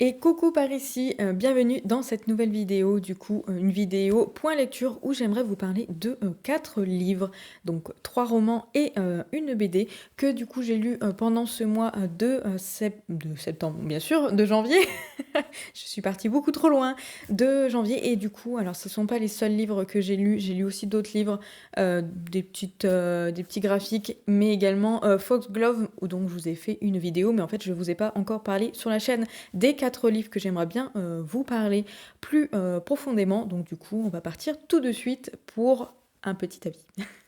Et coucou par ici, bienvenue dans cette nouvelle vidéo, du coup, une vidéo point lecture où j'aimerais vous parler de, 4 livres, donc 3 romans et 1 BD que du coup j'ai lu, pendant ce mois, de septembre bien sûr, de janvier. Je suis partie beaucoup trop loin, de janvier et du coup alors ce sont pas les seuls livres que j'ai lu aussi d'autres livres, des petits graphiques, mais également, Foxglove où donc je vous ai fait une vidéo, mais en fait je vous ai pas encore parlé sur la chaîne des 4 livres que j'aimerais bien vous parler plus profondément. Donc du coup, on va partir tout de suite pour un petit avis.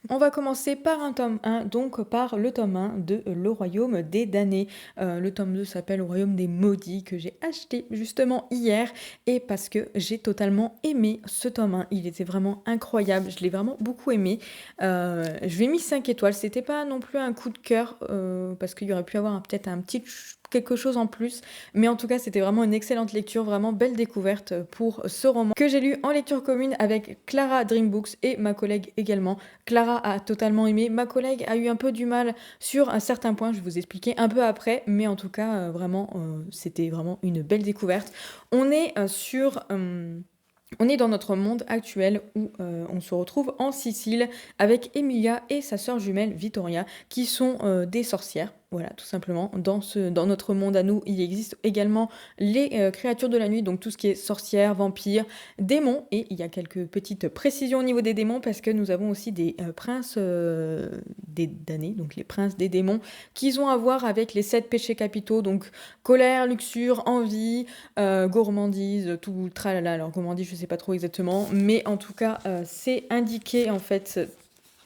On va commencer par un tome 1, donc par le tome 1 de Le Royaume des damnés. Le tome 2 s'appelle Le Royaume des maudits, que j'ai acheté justement hier, et parce que j'ai totalement aimé ce tome 1. Il était vraiment incroyable, je l'ai vraiment beaucoup aimé. Je lui ai mis 5 étoiles, c'était pas non plus un coup de cœur, parce qu'il y aurait pu avoir peut-être un petit quelque chose en plus, mais en tout cas c'était vraiment une excellente lecture, vraiment belle découverte pour ce roman que j'ai lu en lecture commune avec Clara Dreambooks et ma collègue également. Clara a totalement aimé, ma collègue a eu un peu du mal sur un certain point, je vais vous expliquer un peu après, mais en tout cas vraiment c'était vraiment une belle découverte. On est on est dans notre monde actuel où on se retrouve en Sicile avec Emilia et sa sœur jumelle Vittoria qui sont des sorcières. Voilà, tout simplement. Dans notre monde à nous, il existe également les créatures de la nuit, donc tout ce qui est sorcières, vampires, démons. Et il y a quelques petites précisions au niveau des démons parce que nous avons aussi des princes des damnés, donc les princes des démons, qui ont à voir avec les 7 péchés capitaux, donc colère, luxure, envie, gourmandise, tout tralala. Alors gourmandise, je sais pas trop exactement, mais en tout cas, c'est indiqué en fait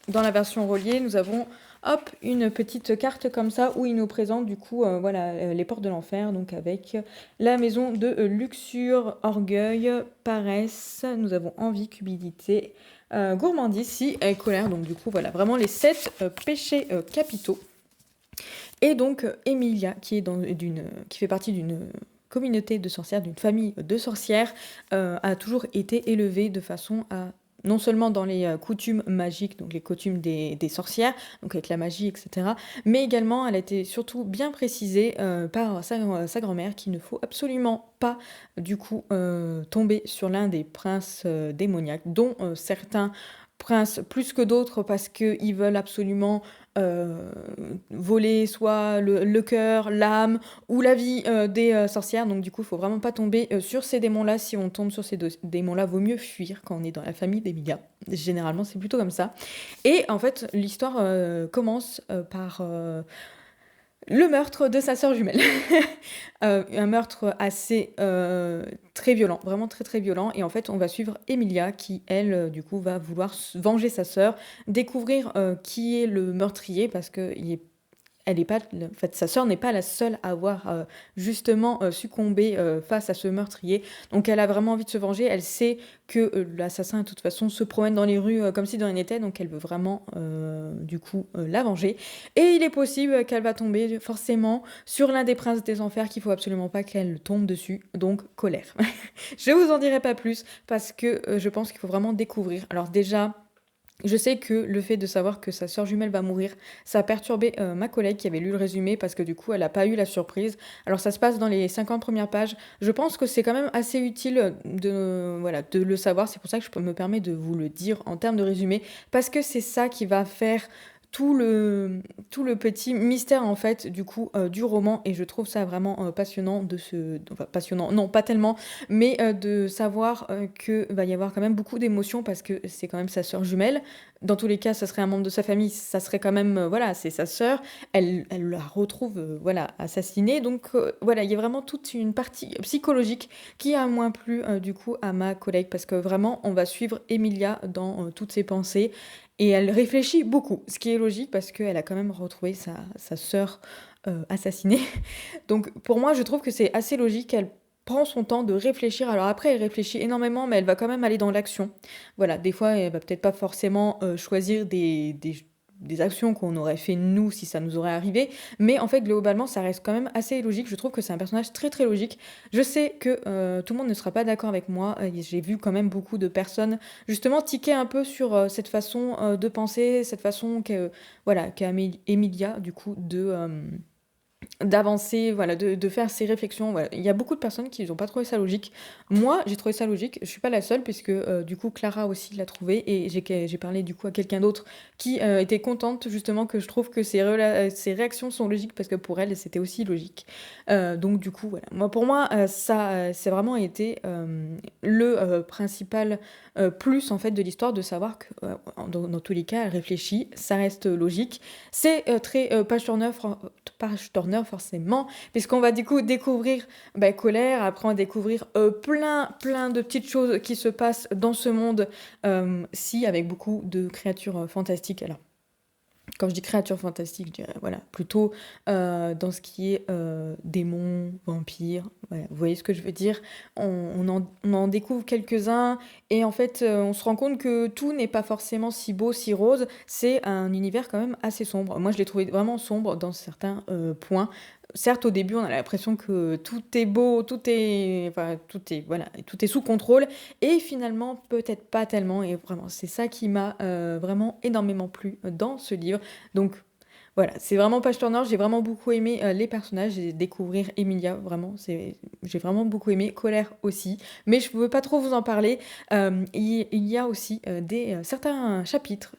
dans la version reliée. Nous avons hop une petite carte comme ça où il nous présente du coup voilà les portes de l'enfer, donc avec la maison de luxure, orgueil, paresse. Nous avons envie, cupidité, gourmandise, si et colère. Donc du coup voilà vraiment les 7 péchés capitaux. Et donc Emilia, qui fait partie d'une communauté de sorcières, d'une famille de sorcières, a toujours été élevée de façon à non seulement dans les coutumes magiques, donc les coutumes des sorcières, donc avec la magie, etc., mais également elle a été surtout bien précisée par sa grand-mère qu'il ne faut absolument pas du coup tomber sur l'un des princes démoniaques, dont certains princes plus que d'autres parce qu'ils veulent absolument euh, voler soit le cœur, l'âme ou la vie des sorcières. Donc du coup, il faut vraiment pas tomber sur ces démons-là. Si on tombe sur ces démons-là, vaut mieux fuir quand on est dans la famille d'Emilia. Généralement, c'est plutôt comme ça. Et en fait, l'histoire commence par le meurtre de sa sœur jumelle. Un meurtre assez très violent, vraiment très très violent. Et en fait, on va suivre Emilia qui, elle, du coup, va vouloir venger sa sœur, découvrir qui est le meurtrier parce que elle est pas, en fait, sa sœur n'est pas la seule à avoir justement succombé face à ce meurtrier. Donc elle a vraiment envie de se venger. Elle sait que l'assassin, de toute façon, se promène dans les rues comme si de rien n'était. Donc elle veut vraiment, du coup, la venger. Et il est possible qu'elle va tomber forcément sur l'un des princes des enfers qu'il faut absolument pas qu'elle tombe dessus. Donc colère. Je vous en dirai pas plus parce que je pense qu'il faut vraiment découvrir. Alors déjà, je sais que le fait de savoir que sa sœur jumelle va mourir, ça a perturbé ma collègue qui avait lu le résumé parce que du coup elle n'a pas eu la surprise. Alors ça se passe dans les 50 premières pages. Je pense que c'est quand même assez utile voilà, de le savoir. C'est pour ça que je me permets de vous le dire en termes de résumé. Parce que c'est ça qui va faire tout tout le petit mystère en fait du coup du roman, et je trouve ça vraiment passionnant enfin passionnant non pas tellement, mais de savoir que va y avoir quand même beaucoup d'émotions parce que c'est quand même sa sœur jumelle. Dans tous les cas, ça serait un membre de sa famille, ça serait quand même voilà, c'est sa sœur. Elle la retrouve voilà, assassinée. Donc voilà, il y a vraiment toute une partie psychologique qui a moins plu du coup à ma collègue parce que vraiment on va suivre Emilia dans toutes ses pensées et elle réfléchit beaucoup, ce qui est logique parce qu'elle a quand même retrouvé sa sœur assassinée. Donc pour moi, je trouve que c'est assez logique qu'elle prend son temps de réfléchir. Alors après, elle réfléchit énormément, mais elle va quand même aller dans l'action. Voilà, des fois, elle va peut-être pas forcément choisir des actions qu'on aurait fait nous si ça nous aurait arrivé, mais en fait, globalement, ça reste quand même assez logique. Je trouve que c'est un personnage très très logique. Je sais que tout le monde ne sera pas d'accord avec moi. J'ai vu quand même beaucoup de personnes justement tiquer un peu sur cette façon de penser, cette façon que voilà qu'a Emilia du coup d'avancer, voilà, de faire ses réflexions, voilà. Il y a beaucoup de personnes qui n'ont pas trouvé ça logique. Moi, j'ai trouvé ça logique, je suis pas la seule puisque, du coup, Clara aussi l'a trouvé et j'ai parlé, du coup, à quelqu'un d'autre qui, était contente justement que je trouve que ses réactions sont logiques parce que pour elle, c'était aussi logique. Donc du coup, voilà. Pour moi, ça, c'est vraiment été, le, principal, plus en fait de l'histoire de savoir que, dans tous les cas, elle réfléchit, ça reste logique. C'est, très, page turner forcément, puisqu'on va du coup découvrir, Colère, après on va découvrir, plein de petites choses qui se passent dans ce monde, si avec beaucoup de créatures, fantastiques. Alors quand je dis créatures fantastiques, je dirais, voilà, plutôt dans ce qui est démons, vampires, voilà, vous voyez ce que je veux dire. On en découvre quelques-uns et en fait, on se rend compte que tout n'est pas forcément si beau, si rose. C'est un univers quand même assez sombre. Moi, je l'ai trouvé vraiment sombre dans certains points. Certes, au début, on a l'impression que tout est beau, enfin, voilà, tout est sous contrôle, et finalement, peut-être pas tellement. Et vraiment, c'est ça qui m'a vraiment énormément plu dans ce livre. Donc voilà, c'est vraiment page turner. J'ai vraiment beaucoup aimé les personnages et découvrir Emilia. Vraiment, j'ai vraiment beaucoup aimé. Colère aussi. Mais je ne veux pas trop vous en parler. Il y a aussi certains chapitres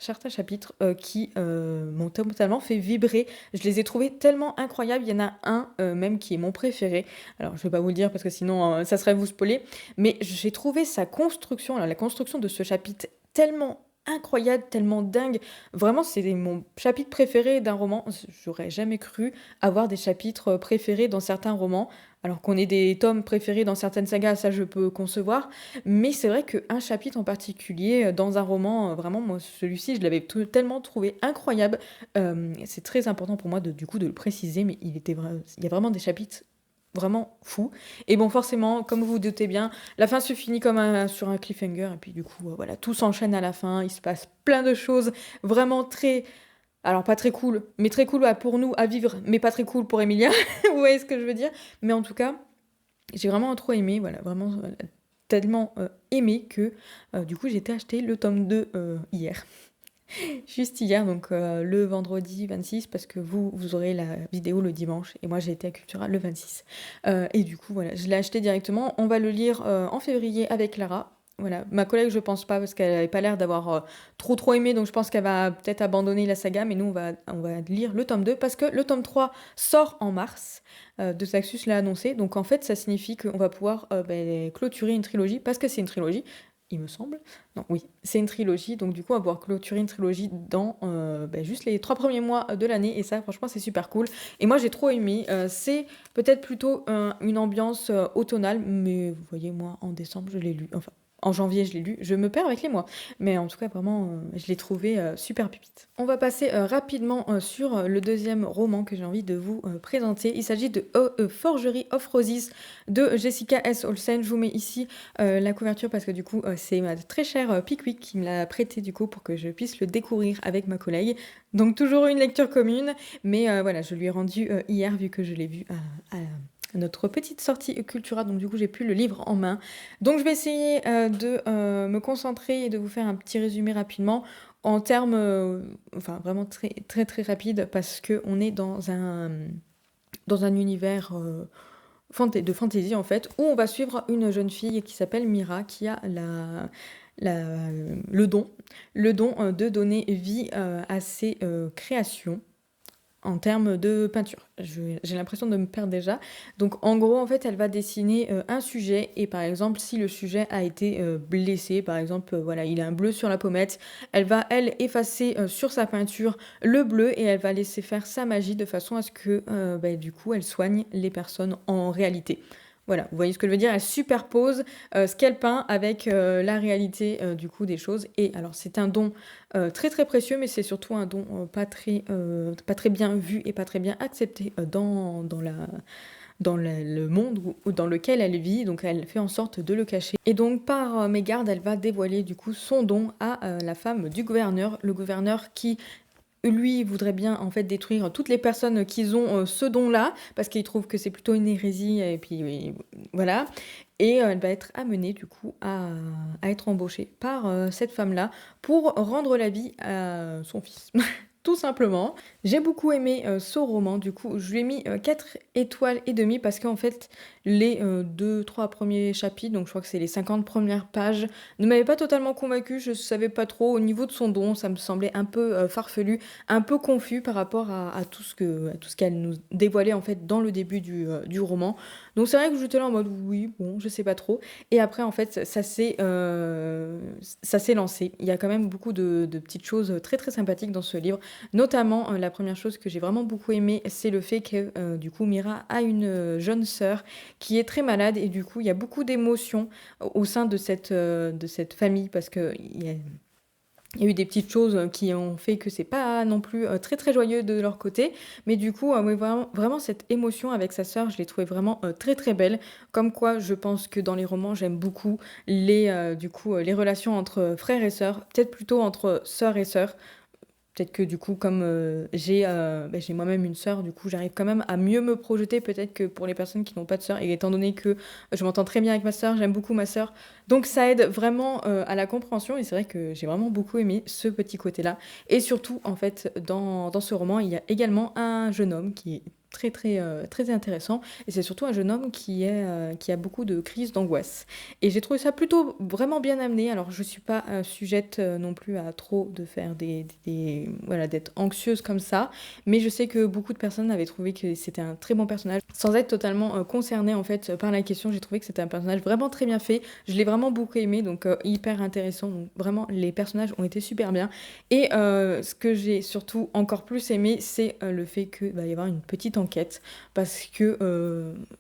qui m'ont totalement fait vibrer. Je les ai trouvés tellement incroyables. Il y en a un même qui est mon préféré. Alors, je ne vais pas vous le dire parce que sinon, ça serait vous spoiler. Mais j'ai trouvé sa construction, alors, la construction de ce chapitre tellement incroyable, tellement dingue. Vraiment, c'est mon chapitre préféré d'un roman. J'aurais jamais cru avoir des chapitres préférés dans certains romans, alors qu'on ait des tomes préférés dans certaines sagas, ça je peux concevoir. Mais c'est vrai qu'un chapitre en particulier dans un roman, vraiment, moi, celui-ci, je l'avais tellement trouvé incroyable. C'est très important pour moi du coup de le préciser, mais il y a vraiment des chapitres vraiment fous. Et bon, forcément, comme vous vous doutez bien, la fin se finit comme sur un cliffhanger, et puis du coup, voilà, tout s'enchaîne à la fin, il se passe plein de choses vraiment très... Alors pas très cool, mais très cool pour nous à vivre, mais pas très cool pour Emilia, vous voyez ce que je veux dire. Mais en tout cas, j'ai vraiment trop aimé, voilà, vraiment tellement aimé que du coup j'ai été acheter le tome 2 hier. Juste hier, donc le vendredi 26, parce que vous aurez la vidéo le dimanche, et moi j'ai été à Cultura le 26. Et du coup, voilà, je l'ai acheté directement. On va le lire en février avec Clara. Voilà, ma collègue, je pense pas, parce qu'elle n'avait pas l'air d'avoir trop aimé, donc je pense qu'elle va peut-être abandonner la saga, mais nous, on va lire le tome 2, parce que le tome 3 sort en mars, de Saxus l'a annoncé, donc en fait, ça signifie qu'on va pouvoir clôturer une trilogie, parce que c'est une trilogie, il me semble. Non, oui, c'est une trilogie, donc du coup, on va pouvoir clôturer une trilogie dans juste les 3 premiers mois de l'année, et ça, franchement, c'est super cool. Et moi, j'ai trop aimé. C'est peut-être plutôt une ambiance automnale, mais vous voyez, moi, en décembre, je l'ai lu. Enfin, en janvier, je l'ai lu. Je me perds avec les mois. Mais en tout cas, vraiment, je l'ai trouvé super pépite. On va passer rapidement sur le deuxième roman que j'ai envie de vous présenter. Il s'agit de Forgery of Roses de Jessica S. Olsen. Je vous mets ici la couverture parce que du coup, c'est ma très chère Pickwick qui me l'a prêté du coup pour que je puisse le découvrir avec ma collègue. Donc toujours une lecture commune, mais voilà, je lui ai rendu hier vu que je l'ai vu à notre petite sortie Cultura, donc du coup j'ai pu le livre en main. Donc je vais essayer de me concentrer et de vous faire un petit résumé rapidement en termes, enfin vraiment très très très rapide parce que on est dans un univers de fantasy en fait, où on va suivre une jeune fille qui s'appelle Mira, qui a le don, de donner vie à ses créations en termes de peinture. J'ai l'impression de me perdre déjà. Donc en gros, en fait, elle va dessiner un sujet et par exemple, si le sujet a été blessé, par exemple, voilà, il a un bleu sur la pommette, elle va, elle, effacer sur sa peinture le bleu et elle va laisser faire sa magie de façon à ce que, du coup, elle soigne les personnes en réalité. Voilà, vous voyez ce que je veux dire? Elle superpose ce qu'elle peint avec la réalité du coup des choses. Et alors c'est un don très très précieux, mais c'est surtout un don pas très bien vu et pas très bien accepté dans le monde dans lequel elle vit, donc elle fait en sorte de le cacher. Et donc par mégarde, elle va dévoiler du coup son don à la femme du gouverneur, le gouverneur qui lui voudrait bien en fait détruire toutes les personnes qui ont ce don-là, parce qu'il trouve que c'est plutôt une hérésie, et puis oui, voilà. Et elle va être amenée du coup à être embauchée par cette femme-là pour rendre la vie à son fils. tout simplement. J'ai beaucoup aimé, ce roman, du coup, je lui ai mis, 4 étoiles et demie parce qu'en fait, les, 2-3 premiers chapitres, donc je crois que c'est les 50 premières pages, ne m'avaient pas totalement convaincue. Je savais pas trop au niveau de son don, ça me semblait un peu, farfelu, un peu confus par rapport à tout ce qu'elle nous dévoilait, en fait, dans le début du roman. Donc c'est vrai que j'étais là en mode: «Oui, bon, je sais pas trop». Et après, en fait, ça s'est lancé. Il y a quand même beaucoup de petites choses très, très sympathiques dans ce livre. Notamment, la première chose que j'ai vraiment beaucoup aimée, c'est le fait que, du coup, Mira a une, jeune sœur qui est très malade et du coup, il y a beaucoup d'émotions au sein de cette famille parce qu'il y a eu des petites choses, qui ont fait que c'est pas non plus, très, très joyeux de leur côté. Mais du coup, oui, vraiment cette émotion avec sa sœur, je l'ai trouvée vraiment, très, très belle. Comme quoi, je pense que dans les romans, j'aime beaucoup du coup, les relations entre frères et sœurs, peut-être plutôt entre sœurs et sœurs. Peut-être que du coup, comme, j'ai moi-même une sœur, du coup, j'arrive quand même à mieux me projeter peut-être que pour les personnes qui n'ont pas de sœur et étant donné que je m'entends très bien avec ma sœur, j'aime beaucoup ma sœur. Donc ça aide vraiment, à la compréhension et c'est vrai que j'ai vraiment beaucoup aimé ce petit côté-là et surtout, en fait, dans ce roman, il y a également un jeune homme qui est très, très, très intéressant et c'est surtout un jeune homme qui a beaucoup de crises d'angoisse et j'ai trouvé ça plutôt vraiment bien amené. Alors je suis pas, sujette, non plus à trop de faire voilà, d'être anxieuse comme ça, mais je sais que beaucoup de personnes avaient trouvé que c'était un très bon personnage. Sans être totalement, concernée en fait, par la question, j'ai trouvé que c'était un personnage vraiment très bien fait. Je l'ai vraiment beaucoup aimé, donc hyper intéressant. Donc vraiment les personnages ont été super bien et ce que j'ai surtout encore plus aimé, c'est, le fait qu'il va y avoir une petite enquête parce que,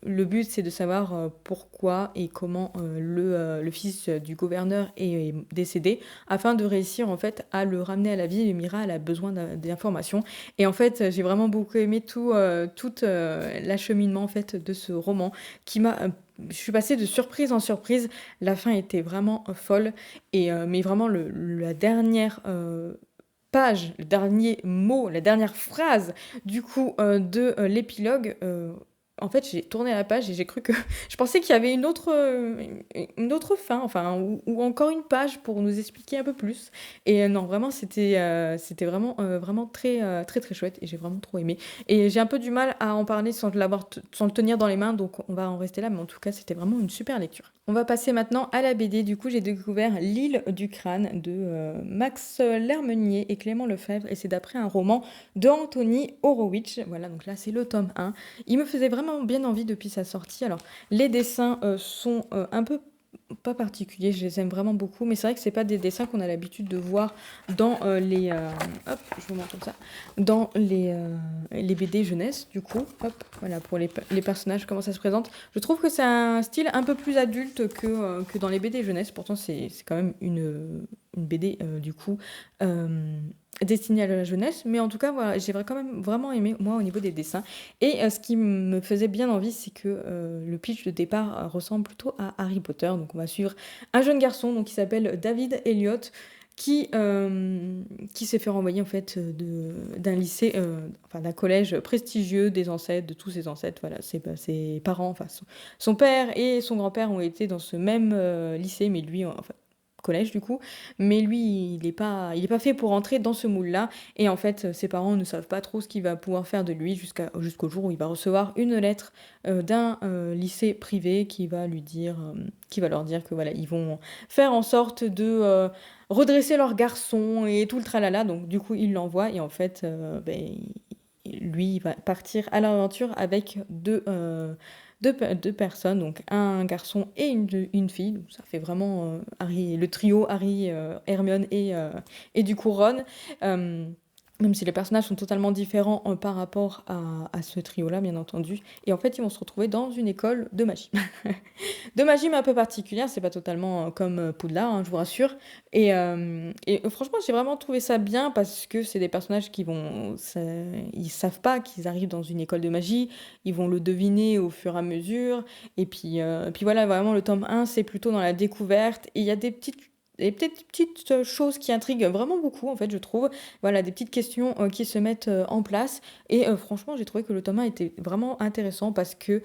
le but c'est de savoir, pourquoi et comment, le fils, du gouverneur est décédé afin de réussir en fait à le ramener à la vie et Mira elle a besoin d'informations et en fait, j'ai vraiment beaucoup aimé tout l'acheminement en fait de ce roman qui je suis passée de surprise en surprise. La fin était vraiment, folle et mais vraiment la dernière, page, le dernier mot, la dernière phrase du coup, l'épilogue, en fait, j'ai tourné la page et j'ai cru que je pensais qu'il y avait une autre fin, enfin ou encore une page pour nous expliquer un peu plus et non, vraiment c'était vraiment, vraiment très, très, très chouette et j'ai vraiment trop aimé et j'ai un peu du mal à en parler sans le tenir dans les mains, donc on va en rester là, mais en tout cas, c'était vraiment une super lecture. On va passer maintenant à la BD. Du coup, j'ai découvert L'île du crâne de, Max Lermenier et Clément Lefebvre et c'est d'après un roman de Anthony Horowitz. Voilà, donc là, c'est le tome 1. Il me faisait vraiment bien envie depuis sa sortie. Alors, les dessins sont un peu pas particuliers, je les aime vraiment beaucoup, mais c'est vrai que c'est pas des dessins qu'on a l'habitude de voir dans hop, je vous montre comme ça, dans les BD jeunesse, du coup, hop, voilà, pour les personnages, comment ça se présente. Je trouve que c'est un style un peu plus adulte que dans les BD jeunesse, pourtant c'est quand même une BD, du coup, destinée à la jeunesse, mais en tout cas, voilà, j'ai quand même vraiment aimé, moi, au niveau des dessins. Et ce qui me faisait bien envie, c'est que le pitch de départ ressemble plutôt à Harry Potter. Donc on va suivre un jeune garçon donc, qui s'appelle David Elliott, qui s'est fait renvoyer en fait d'un lycée, enfin d'un collège prestigieux des ancêtres, de tous ses ancêtres. Voilà, ses parents, enfin son père et son grand-père ont été dans ce même lycée, mais lui, enfin collège du coup, mais lui il est pas fait pour entrer dans ce moule-là et en fait ses parents ne savent pas trop ce qu'il va pouvoir faire de lui jusqu'au jour où il va recevoir une lettre d'un lycée privé qui va leur dire que voilà ils vont faire en sorte de redresser leur garçon et tout le tralala donc du coup il l'envoie et en fait lui il va partir à l'aventure avec deux personnes, donc un garçon et une fille. Donc ça fait vraiment le trio Harry, Hermione et du coup Ron. Euh, Même si les personnages sont totalement différents par rapport à ce trio-là, bien entendu. Et en fait, ils vont se retrouver dans une école de magie. De magie, mais un peu particulière. C'est pas totalement comme Poudlard, hein, je vous rassure. Et franchement, j'ai vraiment trouvé ça bien parce que c'est des personnages ils savent pas qu'ils arrivent dans une école de magie. Ils vont le deviner au fur et à mesure. Et puis voilà, vraiment, le tome 1, c'est plutôt dans la découverte. Et il y a des petites des petites choses qui intriguent vraiment beaucoup, en fait, je trouve. Voilà, des petites questions qui se mettent en place. Et franchement, j'ai trouvé que le tome 1 était vraiment intéressant parce que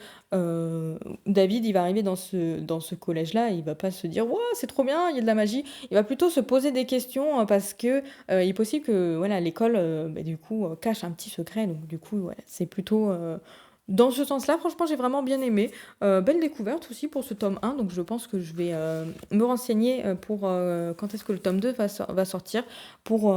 David, il va arriver dans ce collège-là, et il va pas se dire, ouais, c'est trop bien, il y a de la magie. Il va plutôt se poser des questions parce que il est possible que voilà, l'école, bah, du coup, cache un petit secret. Donc, du coup, ouais, c'est plutôt. Dans ce sens-là, franchement, j'ai vraiment bien aimé. Belle découverte aussi pour ce tome 1, donc je pense que je vais me renseigner pour quand est-ce que le tome 2 va sortir, pour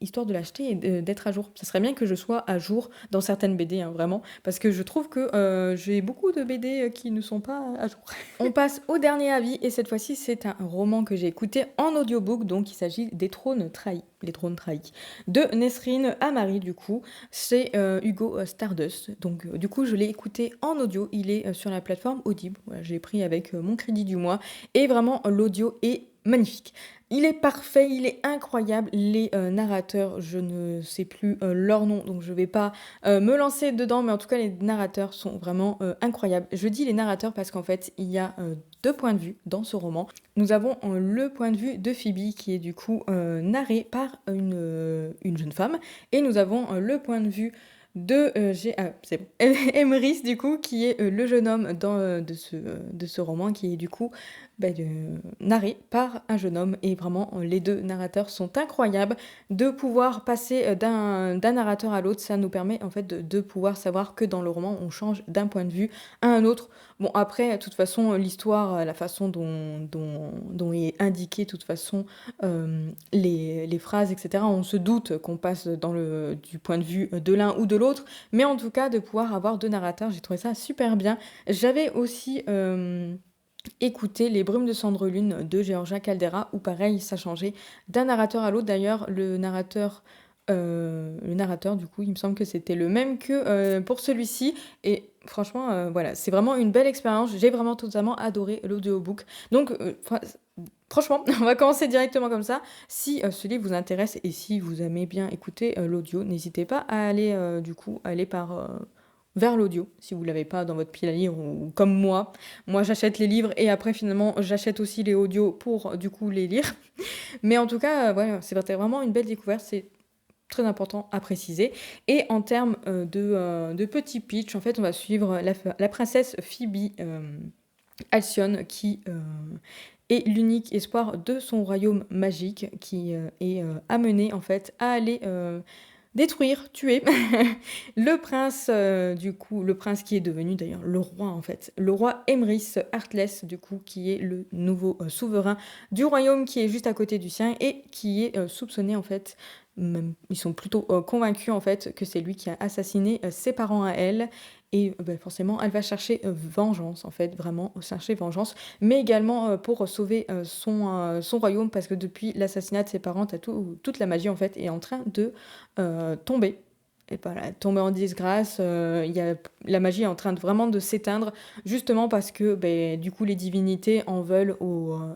histoire de l'acheter et d'être à jour. Ça serait bien que je sois à jour dans certaines BD, hein, vraiment, parce que je trouve que j'ai beaucoup de BD qui ne sont pas à jour. On passe au dernier avis, et cette fois-ci, c'est un roman que j'ai écouté en audiobook, donc il s'agit des Trônes Trahis, les Trônes Trahis, de Nesrine Amari, du coup. C'est Hugo Stardust. Donc, du coup, je l'ai écouté en audio. Il est sur la plateforme Audible. Voilà, je l'ai pris avec mon crédit du mois. Et vraiment, l'audio est magnifique. Il est parfait, il est incroyable. Les narrateurs, je ne sais plus leur nom, donc je ne vais pas me lancer dedans, mais en tout cas, les narrateurs sont vraiment incroyables. Je dis les narrateurs parce qu'en fait, il y a deux points de vue dans ce roman. Nous avons le point de vue de Phoebe, qui est du coup narré par une jeune femme, et nous avons le point de vue de c'est bon. Emrys, du coup, qui est le jeune homme de ce roman, qui est du coup narré par un jeune homme. Et vraiment, les deux narrateurs sont incroyables. De pouvoir passer d'un narrateur à l'autre, ça nous permet en fait de pouvoir savoir que dans le roman, on change d'un point de vue à un autre. Bon, après, de toute façon, l'histoire, la façon dont est indiqué, de toute façon, les phrases, etc., on se doute qu'on passe du point de vue de l'un ou de l'autre, mais en tout cas, de pouvoir avoir deux narrateurs, j'ai trouvé ça super bien. J'avais aussi écouté Les Brumes de Cendrelune de Georgia Caldera, où pareil, ça changeait d'un narrateur à l'autre. D'ailleurs, le narrateur, du coup, il me semble que c'était le même que pour celui-ci. Et franchement, voilà, c'est vraiment une belle expérience. J'ai vraiment totalement adoré l'audiobook. Donc, franchement, on va commencer directement comme ça. Si ce livre vous intéresse et si vous aimez bien écouter l'audio, n'hésitez pas à aller, du coup, vers l'audio, si vous ne l'avez pas dans votre pile à lire, ou comme moi. Moi, j'achète les livres et après, finalement, j'achète aussi les audios pour, du coup, les lire. Mais en tout cas, voilà, c'est vraiment une belle découverte. C'est très important à préciser. Et en termes de petit pitch, en fait, on va suivre la princesse Phoebe Alcyone, qui est l'unique espoir de son royaume magique, qui est amenée en fait à aller détruire, tuer le prince, du coup, le prince qui est devenu d'ailleurs le roi en fait, le roi Emrys Heartless, du coup, qui est le nouveau souverain du royaume qui est juste à côté du sien et qui est soupçonné en fait. Même, ils sont plutôt convaincus en fait que c'est lui qui a assassiné ses parents à elle, et forcément elle va chercher vengeance en fait, vraiment chercher vengeance, mais également pour sauver son royaume, parce que depuis l'assassinat de ses parents, toute la magie en fait est en train de tomber. Et voilà, tomber en disgrâce, la magie est en train vraiment de s'éteindre, justement parce que du coup les divinités en veulent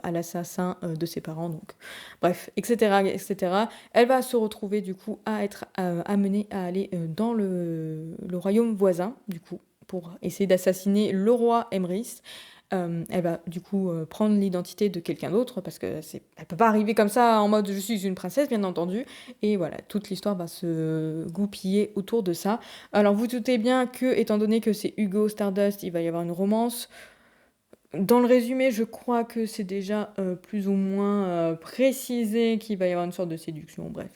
à l'assassin de ses parents, donc bref, etc., etc. Elle va se retrouver du coup à être amenée à aller dans le royaume voisin, du coup, pour essayer d'assassiner le roi Emrys. Elle va du coup prendre l'identité de quelqu'un d'autre, parce que elle peut pas arriver comme ça en mode je suis une princesse, bien entendu. Et voilà, toute l'histoire va se goupiller autour de ça. Alors vous doutez bien que, étant donné que c'est Hugo Stardust, il va y avoir une romance. Dans le résumé, je crois que c'est déjà plus ou moins précisé qu'il va y avoir une sorte de séduction, bref.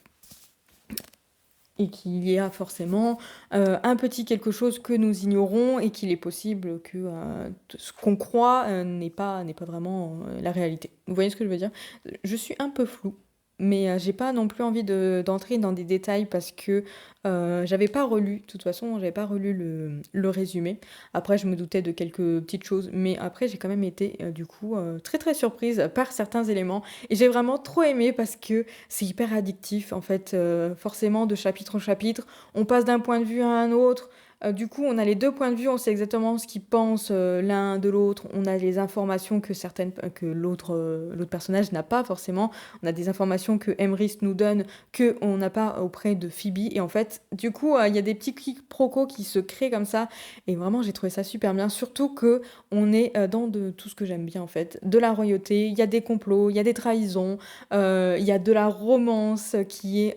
Et qu'il y a forcément un petit quelque chose que nous ignorons, et qu'il est possible que ce qu'on croit n'est pas vraiment la réalité. Vous voyez ce que je veux dire? Je suis un peu floue, mais j'ai pas non plus envie d'entrer dans des détails, parce que j'avais pas relu, de toute façon, j'avais pas relu le résumé. Après, je me doutais de quelques petites choses, mais après, j'ai quand même été du coup très très surprise par certains éléments, et j'ai vraiment trop aimé, parce que c'est hyper addictif en fait, forcément, de chapitre en chapitre, on passe d'un point de vue à un autre. Du coup, on a les 2 points de vue, on sait exactement ce qu'ils pensent, l'un de l'autre. On a les informations que l'autre personnage n'a pas forcément. On a des informations que Emrys nous donne qu'on n'a pas auprès de Phoebe et en fait, du coup, il y a des petits quiproquos qui se créent comme ça et vraiment j'ai trouvé ça super bien. Surtout qu'on est, dans de tout ce que j'aime bien en fait, de la royauté, il y a des complots, il y a des trahisons, il y a de la romance qui est,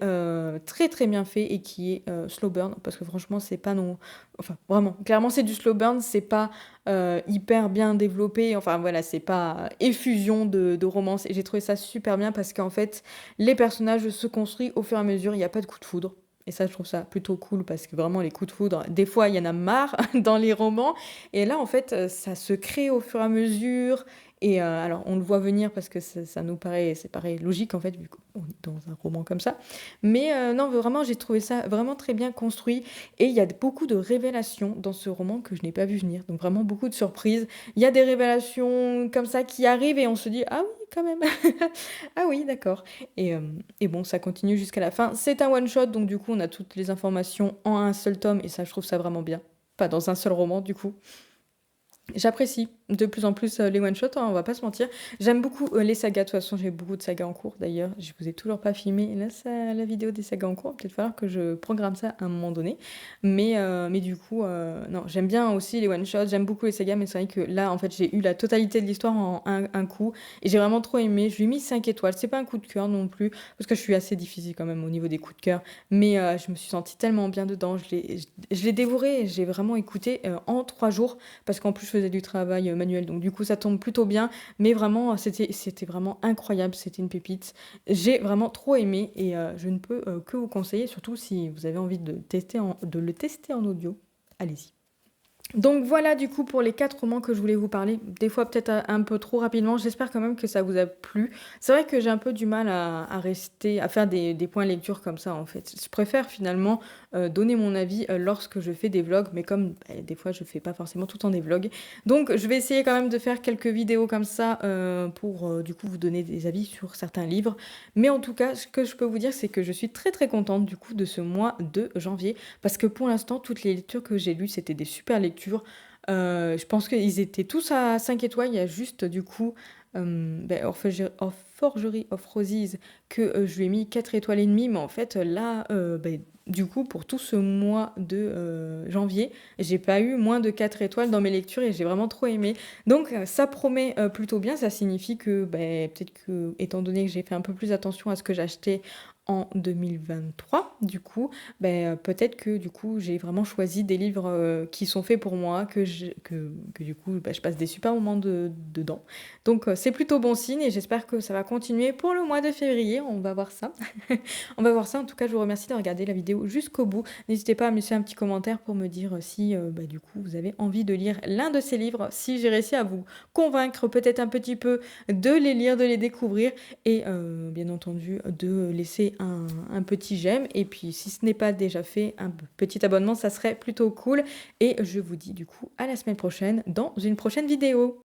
très, très bien fait et qui est, slow burn parce que franchement c'est pas non enfin vraiment, clairement c'est du slow burn, c'est pas, hyper bien développé, enfin voilà, c'est pas effusion de romance et j'ai trouvé ça super bien parce qu'en fait, les personnages se construisent au fur et à mesure, il y a pas de coup de foudre et ça, je trouve ça plutôt cool parce que vraiment les coups de foudre, des fois, il y en a marre dans les romans et là, en fait, ça se crée au fur et à mesure et alors on le voit venir parce que ça nous paraît logique en fait vu qu'on est dans un roman comme ça. Mais non, vraiment, j'ai trouvé ça vraiment très bien construit et il y a beaucoup de révélations dans ce roman que je n'ai pas vu venir. Donc vraiment beaucoup de surprises. Il y a des révélations comme ça qui arrivent et on se dit: «Ah oui, quand même! Ah oui, d'accord» et bon, ça continue jusqu'à la fin. C'est un one shot, donc du coup, on a toutes les informations en un seul tome et ça, je trouve ça vraiment bien. Pas dans un seul roman, du coup. J'apprécie de plus en plus, les one shot, hein, on va pas se mentir. J'aime beaucoup, les sagas, de toute façon, j'ai beaucoup de sagas en cours d'ailleurs. Je vous ai toujours pas filmé la vidéo des sagas en cours, il va peut-être falloir que je programme ça à un moment donné. Mais du coup, non, j'aime bien aussi les one shots, j'aime beaucoup les sagas, mais c'est vrai que là, en fait, j'ai eu la totalité de l'histoire en un coup et j'ai vraiment trop aimé. Je lui ai mis 5 étoiles. C'est pas un coup de cœur non plus, parce que je suis assez difficile quand même au niveau des coups de cœur, mais je me suis sentie tellement bien dedans. Je l'ai dévoré, j'ai vraiment écouté, en 3 jours parce qu'en plus je faisais du travail manuel, donc du coup ça tombe plutôt bien, mais vraiment c'était vraiment incroyable, c'était une pépite. J'ai vraiment trop aimé et je ne peux que vous conseiller, surtout si vous avez envie de le tester en audio, allez-y. Donc voilà du coup pour les 4 romans que je voulais vous parler. Des fois peut-être un peu trop rapidement, j'espère quand même que ça vous a plu. C'est vrai que j'ai un peu du mal à faire des points lecture comme ça en fait. Je préfère finalement donner mon avis lorsque je fais des vlogs, mais comme des fois je fais pas forcément tout le temps des vlogs. Donc je vais essayer quand même de faire quelques vidéos comme ça pour du coup vous donner des avis sur certains livres. Mais en tout cas, ce que je peux vous dire, c'est que je suis très très contente du coup de ce mois de janvier parce que pour l'instant, toutes les lectures que j'ai lues, c'était des super lectures. Je pense qu'ils étaient tous à 5 étoiles. Il y a juste du coup Forgery of Roses que je lui ai mis 4 étoiles et demie. Mais en fait, là, du coup, pour tout ce mois de janvier, j'ai pas eu moins de 4 étoiles dans mes lectures et j'ai vraiment trop aimé. Donc, ça promet plutôt bien. Ça signifie que peut-être que, étant donné que j'ai fait un peu plus attention à ce que j'achetais en 2023, du coup, peut-être que du coup j'ai vraiment choisi des livres qui sont faits pour moi, que du coup je passe des super moments dedans. Donc c'est plutôt bon signe et j'espère que ça va continuer pour le mois de février, on va voir ça. On va voir ça, en tout cas je vous remercie de regarder la vidéo jusqu'au bout. N'hésitez pas à me laisser un petit commentaire pour me dire si du coup vous avez envie de lire l'un de ces livres, si j'ai réussi à vous convaincre peut-être un petit peu de les lire, de les découvrir et bien entendu de laisser un petit j'aime et puis si ce n'est pas déjà fait, un petit abonnement, ça serait plutôt cool et je vous dis du coup à la semaine prochaine dans une prochaine vidéo.